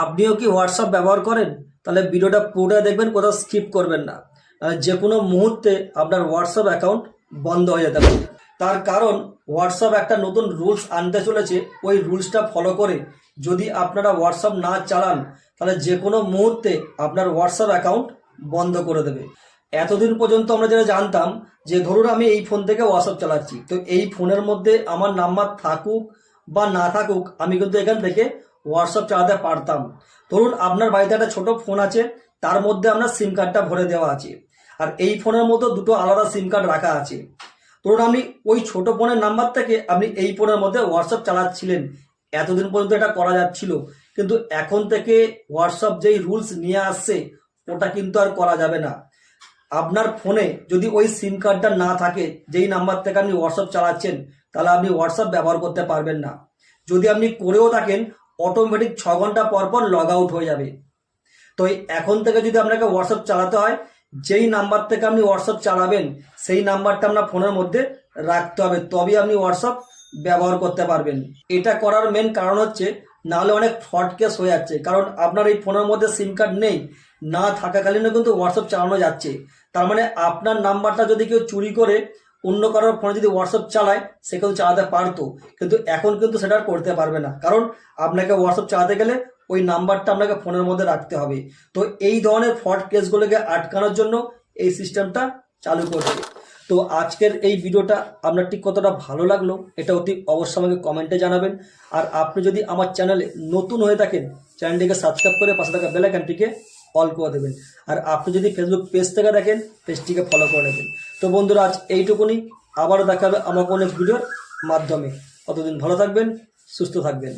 আপনিও কি হোয়াটসঅ্যাপ ব্যবহার করেন? তাহলে ভিডিওটা পুরোটা দেখবেন, কোথাও স্কিপ করবেন না। যে কোনো মুহূর্তে আপনার হোয়াটসঅ্যাপ অ্যাকাউন্ট বন্ধ হয়ে যেতে পারে। তার কারণ হোয়াটসঅ্যাপ একটা নতুন রুলস আনতে চলেছে। ওই রুলসটা ফলো করে যদি আপনারা হোয়াটসঅ্যাপ না চালান, তাহলে যে কোনো মুহূর্তে আপনার হোয়াটসঅ্যাপ অ্যাকাউন্ট বন্ধ করে দেবে। এতদিন পর্যন্ত আমরা যেটা জানতাম যে ধরুন আমি এই ফোন থেকে হোয়াটসঅ্যাপ চালাচ্ছি, তো এই ফোনের মধ্যে আমার নাম্বার থাকুক বা না থাকুক, আমি কিন্তু এখান থেকে হোয়াটসঅ্যাপ চালাতে পারতাম। ধরুন আপনার বাড়িতে একটা ছোট ফোন আছে, তার মধ্যে আপনার সিম কার্ডটা ভরে দেওয়া আছে, আর এই ফোনের মধ্যে দুটো আলাদা সিম কার্ড রাখা আছে। ধরুন আপনি ওই ছোট ফোনের নাম্বার থেকে আপনি এই ফোনের মধ্যে হোয়াটসঅ্যাপ চালাচ্ছিলেন, এতদিন পর্যন্ত এটা করা যাচ্ছিল। কিন্তু এখন থেকে হোয়াটসঅ্যাপ যেই রুলস নিয়ে আসছে, ওটা কিন্তু আর করা যাবে না। আপনার ফোনে যদি ওই সিম কার্ডটা না থাকে, যেই নাম্বার থেকে আপনি হোয়াটসঅ্যাপ চালাচ্ছেন, তাহলে আপনি হোয়াটসঅ্যাপ ব্যবহার করতে পারবেন না। যদি আপনি করেও থাকেন, অটোমেটিক 6 ঘন্টা পর পর লগ আউট হয়ে যাবে। তো এখন থেকে যদি আপনাকে হোয়াটসঅ্যাপ চালাতে হয়, যেই নাম্বার থেকে আপনি হোয়াটসঅ্যাপ চালাবেন সেই নাম্বারটা আপনার ফোনের মধ্যে রাখতে হবে, তবেই আপনি হোয়াটসঅ্যাপ ব্যবহার করতে পারবেন। এটা করার মেন কারণ হচ্ছে, নাহলে অনেক ফ্রড কেস হয়ে যাচ্ছে। কারণ আপনার এই ফোনের মধ্যে সিম কার্ড নেই, না থাকাকালীনও কিন্তু হোয়াটসঅ্যাপ চালানো যাচ্ছে। তার মানে আপনার নাম্বারটা যদি কেউ চুরি করে অন্য কারোর ফোনে যদি হোয়াটসঅ্যাপ চালায়, সে কিন্তু চালাতে পারতো, কিন্তু এখন কিন্তু সেটা আর করতে পারবে না। কারণ আপনাকে হোয়াটসঅ্যাপ চালাতে গেলে ওই নাম্বারটা আপনাকে ফোনের মধ্যে রাখতে হবে। তো এই ধরনের ফ্রড কেসগুলোকে আটকানোর জন্য এই সিস্টেমটা চালু করছে। তো আজকের এই ভিডিওটা আপনার ঠিক কতটা ভালো লাগলো, এটা অতি অবশ্যই আমাকে কমেন্টে জানাবেন। আর আপনি যদি আমার চ্যানেলে নতুন হয়ে থাকেন, চ্যানেলটিকে সাবস্ক্রাইব করে পাশে থাকা বেল আইকনটিকে অল করে দেবেন। আর আপনি যদি ফেসবুক পেজ থেকে দেখেন, পেজটিকে ফলো করে নেবেন। তো বন্ধুরা, আজ এইটুকুনি। আবারও দেখা হবে আমার কোনো ভিডিওর মাধ্যমে। ততদিন ভালো থাকবেন, সুস্থ থাকবেন।